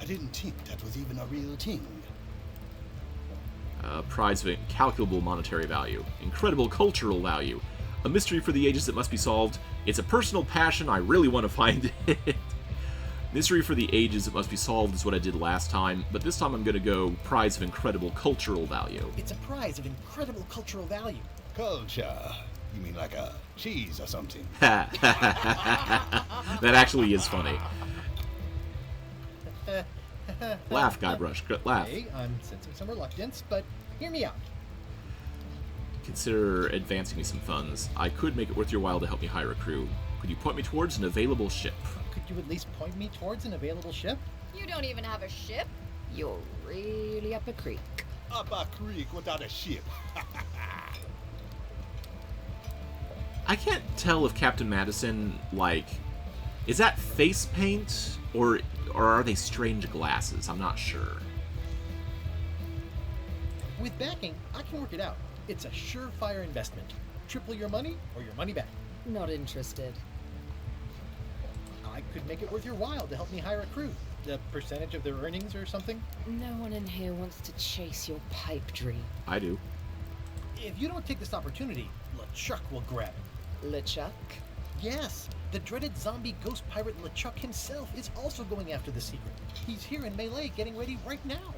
I: I didn't think that was even a real thing.
A: Prize of incalculable monetary value. Incredible cultural value. A mystery for the ages that must be solved. It's a personal passion. I really want to find it. Mystery for the ages that must be solved is what I did last time, but this time I'm going to go prize of incredible cultural value.
B: It's a prize of incredible cultural value.
I: Culture? You mean like a cheese or something?
A: That actually is funny. Laugh, Guybrush. Laugh.
B: Okay, I'm sensing some reluctance, but hear me out.
A: Consider advancing me some funds. I could make it worth your while to help me hire a crew. Could you point me towards an available ship?
B: Could you at least point me towards an available ship?
C: You don't even have a ship?
H: You're really up a creek.
I: Up a creek without a ship.
A: I can't tell if Captain Madison, like, is that face paint or are they strange glasses? I'm not sure.
B: With backing, I can work it out. It's a surefire investment. Triple your money or your money back.
H: Not interested.
B: I could make it worth your while to help me hire a crew. A percentage of their earnings or something.
H: No one in here wants to chase your pipe dream.
A: I do.
B: If you don't take this opportunity, LeChuck will grab it.
H: LeChuck?
B: Yes, the dreaded zombie ghost pirate LeChuck himself is also going after the secret. He's here in Melee getting ready right now.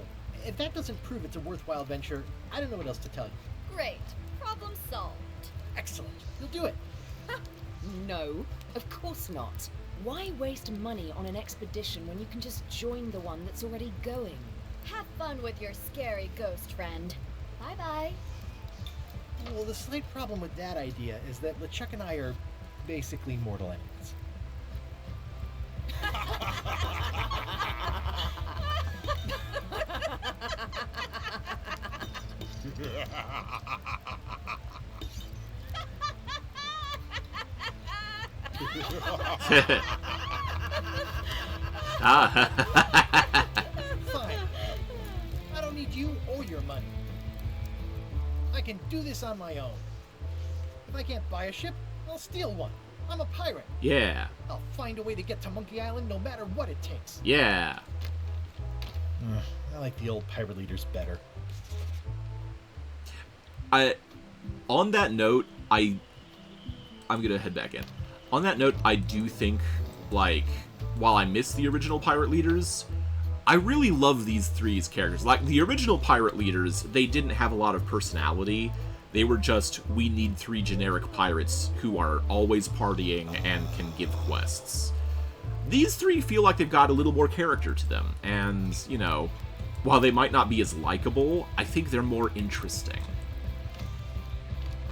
B: If that doesn't prove it's a worthwhile venture, I don't know what else to tell you.
C: Great. Problem solved.
B: Excellent. You'll do it.
H: No, of course not. Why waste money on an expedition when you can just join the one that's already going?
C: Have fun with your scary ghost friend. Bye-bye.
B: Well, the slight problem with that idea is that LeChuck and I are basically mortal enemies.
A: Ah.
B: Fine. I don't need you or your money. I can do this on my own. If I can't buy a ship, I'll steal one. I'm a pirate.
A: Yeah.
B: I'll find a way to get to Monkey Island no matter what it takes.
A: Yeah.
B: I like the old pirate leaders better.
A: On that note, I'm gonna head back in. On that note, I do think, like, while I miss the original pirate leaders, I really love these three's characters. Like, the original pirate leaders, they didn't have a lot of personality. They were just, we need 3 generic pirates who are always partying and can give quests. These 3 feel like they've got a little more character to them, and, you know, while they might not be as likable, I think they're more interesting.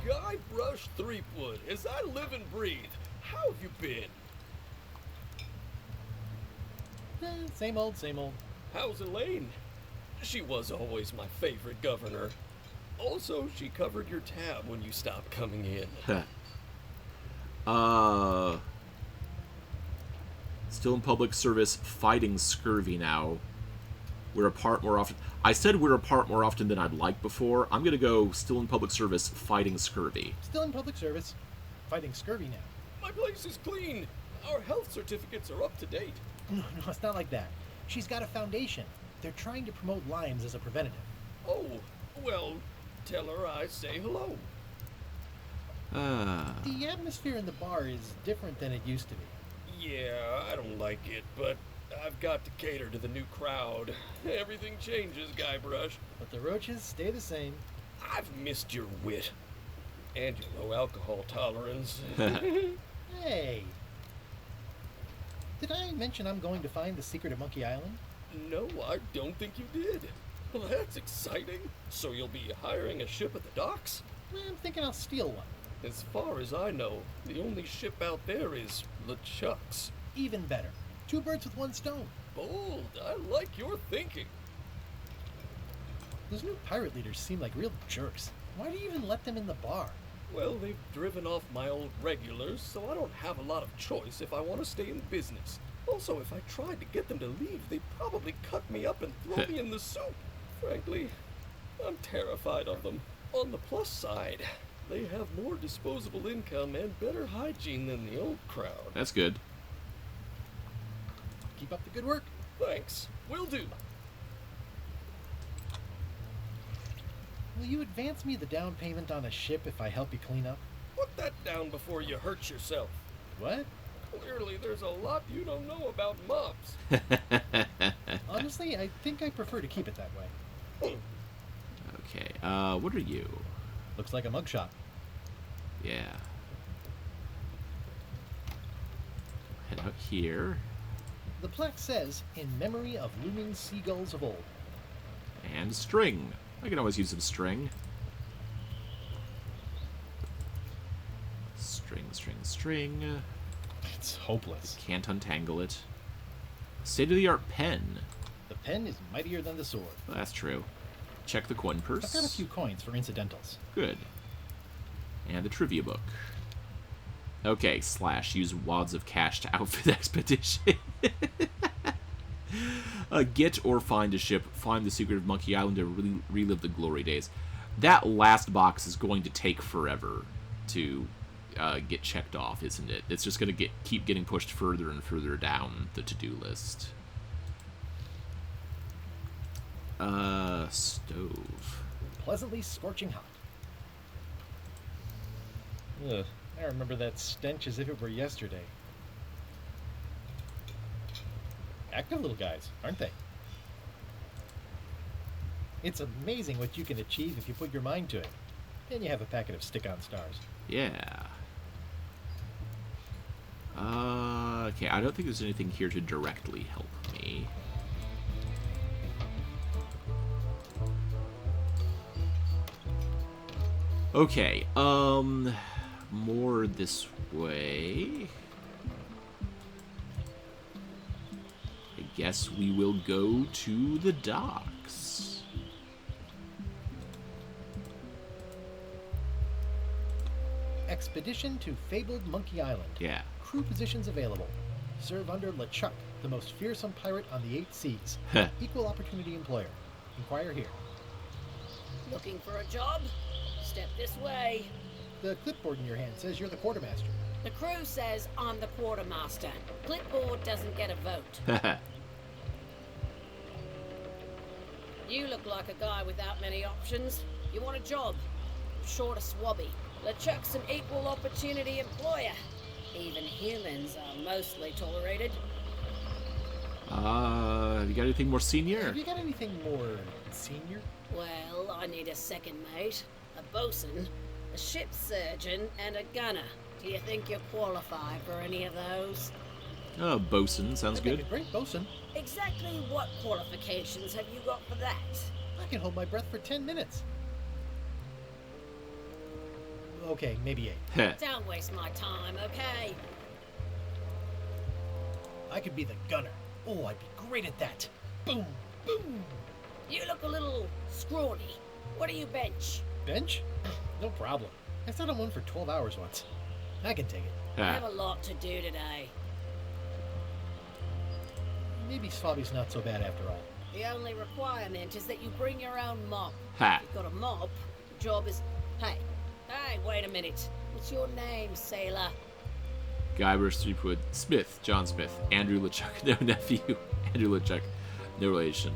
K: Guybrush Threepwood, as I live and breathe, how have you been?
B: Same old, same old.
K: How's Elaine? She was always my favorite governor. Also, she covered your tab when you stopped coming in.
A: Still in public service, fighting scurvy now. We're apart more often. I said we're apart more often than I'd like before. I'm gonna go still in public service, fighting scurvy.
B: Still in public service, fighting scurvy now.
K: My place is clean. Our health certificates are up to date.
B: No, it's not like that. She's got a foundation. They're trying to promote limes as a preventative.
K: Oh, well, tell her I say hello.
B: The atmosphere in the bar is different than it used to be.
K: Yeah, I don't like it, but I've got to cater to the new crowd. Everything changes, Guybrush.
B: But the roaches stay the same.
K: I've missed your wit. And your low alcohol tolerance.
B: Hey! Did I mention I'm going to find the secret of Monkey Island?
K: No, I don't think you did. Well, that's exciting. So you'll be hiring a ship at the docks?
B: I'm thinking I'll steal one.
K: As far as I know, the only ship out there is LeChuck's.
B: Even better. 2 birds with 1 stone.
K: Bold. I like your thinking.
B: Those new pirate leaders seem like real jerks. Why do you even let them in the bar?
K: Well, they've driven off my old regulars, so I don't have a lot of choice if I want to stay in business. Also, if I tried to get them to leave, they'd probably cut me up and throw me in the soup. Frankly, I'm terrified of them. On the plus side, they have more disposable income and better hygiene than the old crowd.
A: That's good.
B: Keep up the good work.
K: Thanks. Will do.
B: Will you advance me the down payment on a ship if I help you clean up?
K: Put that down before you hurt yourself.
B: What?
K: Clearly, there's a lot you don't know about mobs.
B: Honestly, I think I prefer to keep it that way.
A: Okay, what are you?
B: Looks like a mugshot.
A: Yeah. Head out here.
B: The plaque says, in memory of looming seagulls of old.
A: And string. I can always use some string. String, string, string.
B: It's hopeless.
A: Can't untangle it. State-of-the-art pen.
B: The pen is mightier than the sword.
A: Well, that's true. Check the coin purse.
B: I've got a few coins for incidentals.
A: Good. And the trivia book. Okay, / use wads of cash to outfit expedition. Get or find a ship. Find the secret of Monkey Island to relive the glory days. That last box is going to take forever to get checked off, isn't it? It's just going to keep getting pushed further and further down the to-do list. Stove.
B: Pleasantly scorching hot. Ugh, I remember that stench as if it were yesterday. Active little guys, aren't they? It's amazing what you can achieve if you put your mind to it. Then you have a packet of stick-on stars.
A: Yeah. Okay, I don't think there's anything here to directly help me. Okay, more this way. I guess we will go to the docks.
B: Expedition to fabled Monkey Island.
A: Yeah.
B: Crew positions available. Serve under LeChuck, the most fearsome pirate on the 8 seas. Equal opportunity employer. Inquire here.
F: Looking for a job? Step this way.
B: The clipboard in your hand says you're the quartermaster.
F: The crew says I'm the quartermaster. Clipboard doesn't get a vote. You look like a guy without many options. You want a job? Short of swabby. LeChuck's an equal opportunity employer. Even humans are mostly tolerated.
A: Have you got anything more senior?
B: Have you got anything more senior?
F: Well, I need a second mate, a bosun, a ship surgeon, and a gunner. Do you think you're qualified for any of those?
A: Oh, bosun. Sounds
B: I'd make
A: good.
B: a great bosun.
F: Exactly what qualifications have you got for that?
B: I can hold my breath for 10 minutes. Okay, maybe 8.
F: Don't waste my time, okay?
B: I could be the gunner. Oh, I'd be great at that. Boom, boom.
F: You look a little scrawny. What do you bench?
B: Bench? No problem. I sat on one for 12 hours once. I can take it.
F: I have a lot to do today.
B: Maybe Swabby's not so bad after all.
F: The only requirement is that you bring your own mop.
A: Ha.
F: If you've got a mop, the job is... Hey, wait a minute. What's your name, sailor?
A: Guybrush Threepwood Smith, John Smith, Andrew LeChuck, no nephew, Andrew LeChuck, no relation.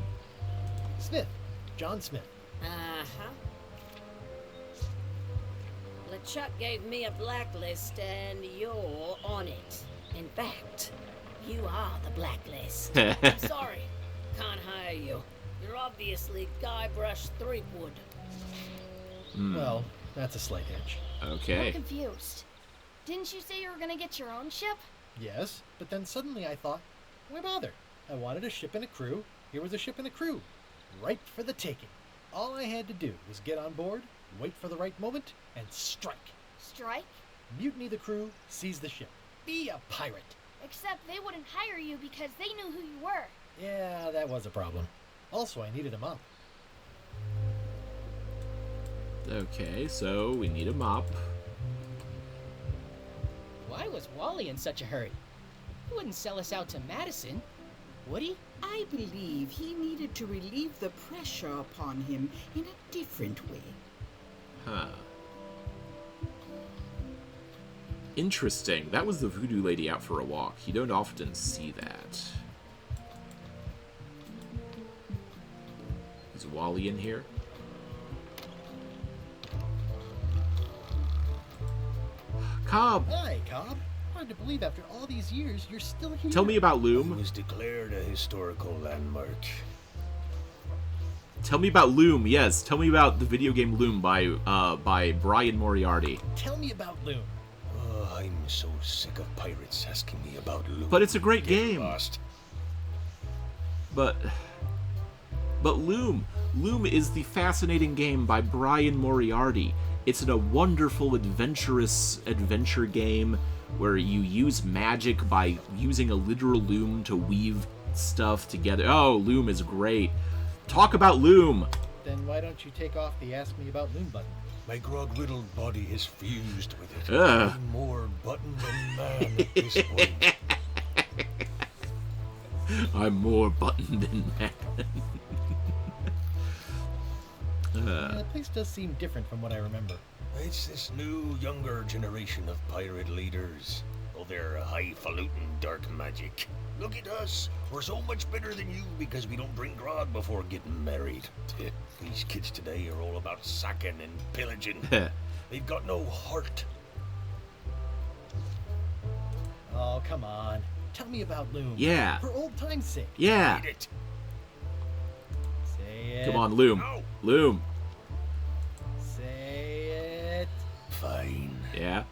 B: Smith. John Smith.
F: Uh-huh. LeChuck gave me a blacklist and you're on it. In fact, you are the blacklist. I'm sorry. Can't hire you. You're obviously Guybrush Threepwood.
B: Well, that's a slight edge.
A: Okay.
J: I'm confused. Didn't you say you were gonna get your own ship?
B: Yes, but then suddenly I thought, why bother? I wanted a ship and a crew. Here was a ship and a crew. Ripe for the taking. All I had to do was get on board, wait for the right moment, and strike.
J: Strike?
B: Mutiny the crew, seize the ship. Be a pirate.
J: Except they wouldn't hire you because they knew who you were.
B: Yeah, that was a problem. Also, I needed a mop.
A: Okay, so we need a mop.
L: Why was Wally in such a hurry? He wouldn't sell us out to Madison, would he?
M: I believe he needed to relieve the pressure upon him in a different way.
A: Huh. Interesting. That was the voodoo lady out for a walk. You don't often see that. Is Wally in here? Cobb!
B: Hi, Cobb. Hard to believe after all these years you're still here.
A: Tell me about Loom.
D: It was declared a historical landmark.
A: Tell me about Loom, yes. Tell me about the video game Loom by Brian Moriarty.
B: Tell me about Loom.
D: Oh, I'm so sick of pirates asking me about Loom.
A: But it's a great
D: Get
A: game.
D: Lost.
A: But Loom is the fascinating game by Brian Moriarty. It's a wonderful, adventurous adventure game where you use magic by using a literal loom to weave stuff together. Oh, Loom is great. Talk about Loom.
B: Then why don't you take off the Ask Me About Loom button?
D: My grog-riddled body is fused with it.
A: Ugh.
D: I'm more button than man at this point.
A: I'm more button than man.
B: Yeah, the place does seem different from what I remember.
D: It's this new, younger generation of pirate leaders. Oh, they're highfalutin dark magic. Look at us. We're so much better than you because we don't drink grog before getting married. These kids today are all about sacking and pillaging. They've got no heart.
B: Oh, come on. Tell me about Loom.
A: Yeah.
B: For old time's sake.
A: Yeah.
D: Read it.
B: Say it.
A: Come on, Loom.
D: No.
A: Loom.
B: Say it.
D: Fine.
A: Yeah.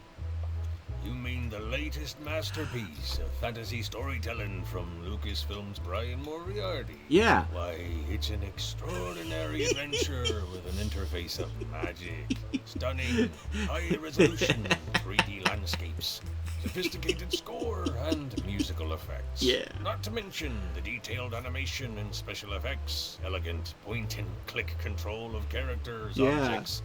D: You mean the latest masterpiece of fantasy storytelling from Lucasfilm's Brian Moriarty?
A: Yeah.
D: Why, it's an extraordinary adventure with an interface of magic, stunning, high-resolution 3D landscapes, sophisticated score, and musical effects.
A: Yeah.
D: Not to mention the detailed animation and special effects, elegant point-and-click control of characters,
A: Yeah.
D: objects,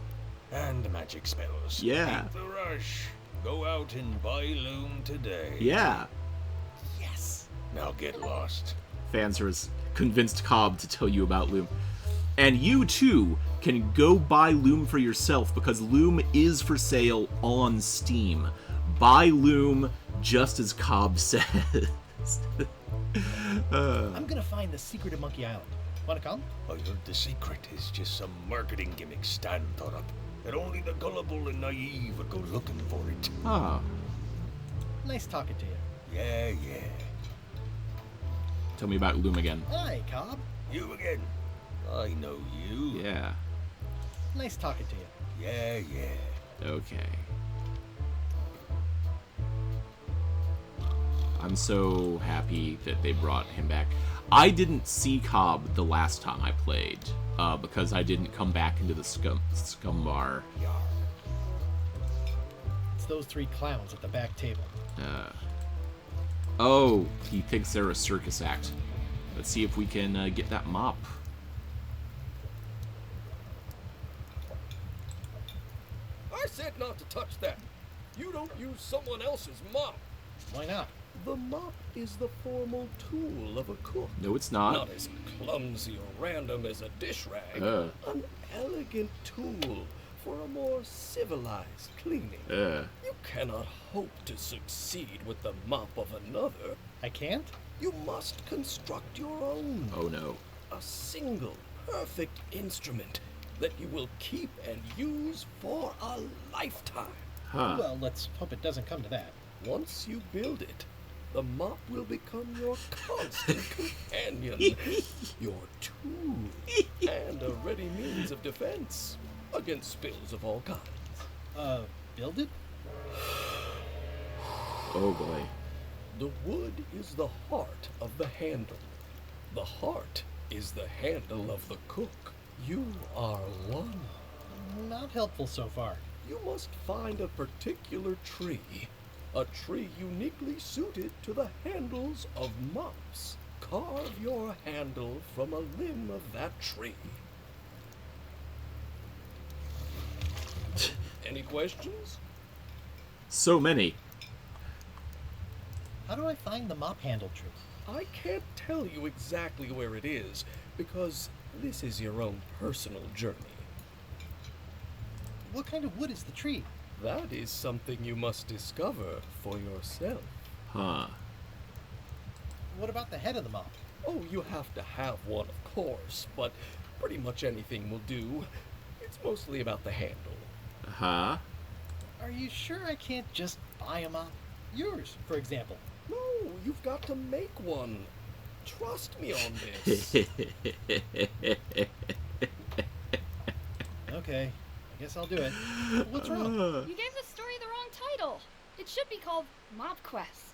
D: and magic spells.
A: Yeah.
D: Beat the rush. Go out and buy Loom today.
A: Yeah.
B: Yes.
D: Now get lost.
A: Fans are as convinced Cobb to tell you about Loom. And you, too, can go buy Loom for yourself, because Loom is for sale on Steam. Buy Loom, just as Cobb says.
B: I'm gonna find the secret of Monkey Island. Wanna come?
D: I heard the secret is just some marketing gimmick Stan thought up. That only the gullible and naive would go looking for it.
A: Ah.
B: Nice talking to you.
D: Yeah.
A: Tell me about Loom again.
B: Hi, Cobb.
D: You again. I know you.
A: Yeah.
B: Nice talking to you.
D: Yeah.
A: Okay. I'm so happy that they brought him back. I didn't see Cobb the last time I played, because I didn't come back into the scum bar.
B: It's those three clowns at the back table.
A: Oh, he thinks they're a circus act. Let's see if we can get that mop.
K: I said not to touch that. You don't use someone else's mop.
B: Why not?
K: The mop is the formal tool of a cook.
A: No, it's not.
K: Not as clumsy or random as a dish rag. An elegant tool for a more civilized cleaning. You cannot hope to succeed with the mop of another.
B: I can't?
K: You must construct your own.
A: Oh no.
K: A single, perfect instrument that you will keep and use for a lifetime.
A: Huh.
B: Well, let's hope it doesn't come to that.
K: Once you build it, the mop will become your constant companion, your tool, and a ready means of defense against spills of all kinds.
B: Build it?
A: Oh boy.
K: The wood is the heart of the handle. The heart is the handle of the cook. You are one.
B: Not helpful so far.
K: You must find a particular tree. A tree uniquely suited to the handles of mops. Carve your handle from a limb of that tree. Any questions?
A: So many.
B: How do I find the mop handle tree?
K: I can't tell you exactly where it is, because this is your own personal journey.
B: What kind of wood is the tree?
K: That is something you must discover for yourself.
A: Huh.
B: What about the head of the mop?
K: Oh, you have to have one, of course, but pretty much anything will do. It's mostly about the handle.
A: Huh?
B: Are you sure I can't just buy a mop? Yours, for example.
K: No, you've got to make one. Trust me on this.
B: Okay, I guess I'll do it. What's wrong?
J: You gave the story the wrong title. It should be called Mop Quest.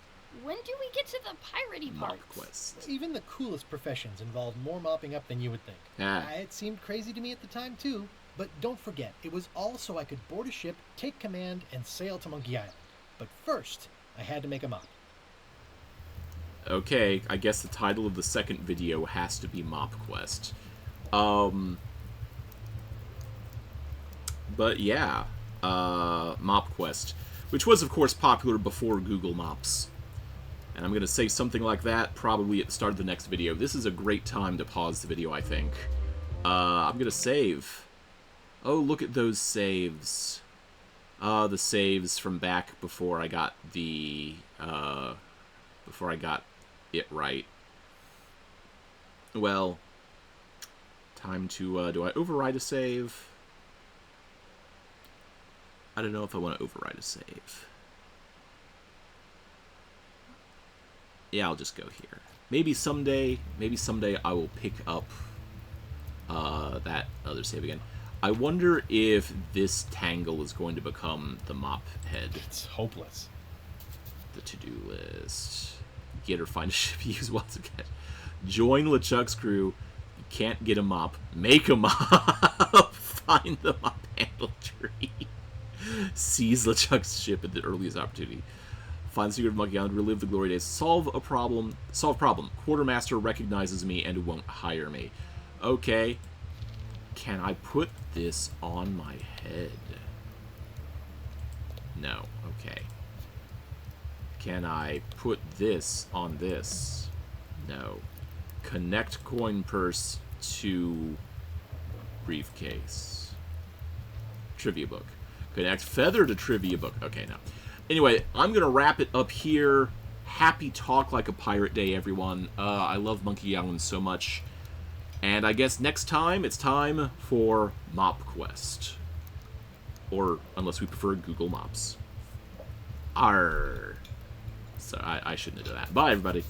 J: When do we get to the piratey part?
A: Mop Quest.
B: Even the coolest professions involve more mopping up than you would think. It seemed crazy to me at the time, too. But don't forget, it was all so I could board a ship, take command, and sail to Monkey Island. But first, I had to make a mop.
A: Okay, I guess the title of the second video has to be Mop Quest. But yeah, Mop Quest, which was of course popular before Google Mops. And I'm gonna say something like that probably at the start of the next video. This is a great time to pause the video, I think. I'm gonna save. Oh, look at those saves. The saves from back before I got the, before I got it right. Well, time to, do I override a save? I don't know if I want to override a save. Yeah, I'll just go here. Maybe someday I will pick up, that other save again. I wonder if this tangle is going to become the mop head.
B: It's hopeless.
A: The to-do list. Get or find a ship you use once again. Join LeChuck's crew. You can't get a mop. Make a mop. Find the mop handle tree. Seize LeChuck's ship at the earliest opportunity. Find the secret of Monkey Island. Relive the glory days. Solve a problem. Solve problem. Quartermaster recognizes me and won't hire me. Okay. Can I put this on my head? No. Okay. Can I put this on this? No. Connect coin purse to briefcase. Trivia book. Connect feather to trivia book. Okay, no. Anyway, I'm going to wrap it up here. Happy Talk Like a Pirate Day, everyone. I love Monkey Island so much. And I guess next time, it's time for Mop Quest. Or, unless we prefer Google Mops. Arr. So I shouldn't have done that. Bye, everybody.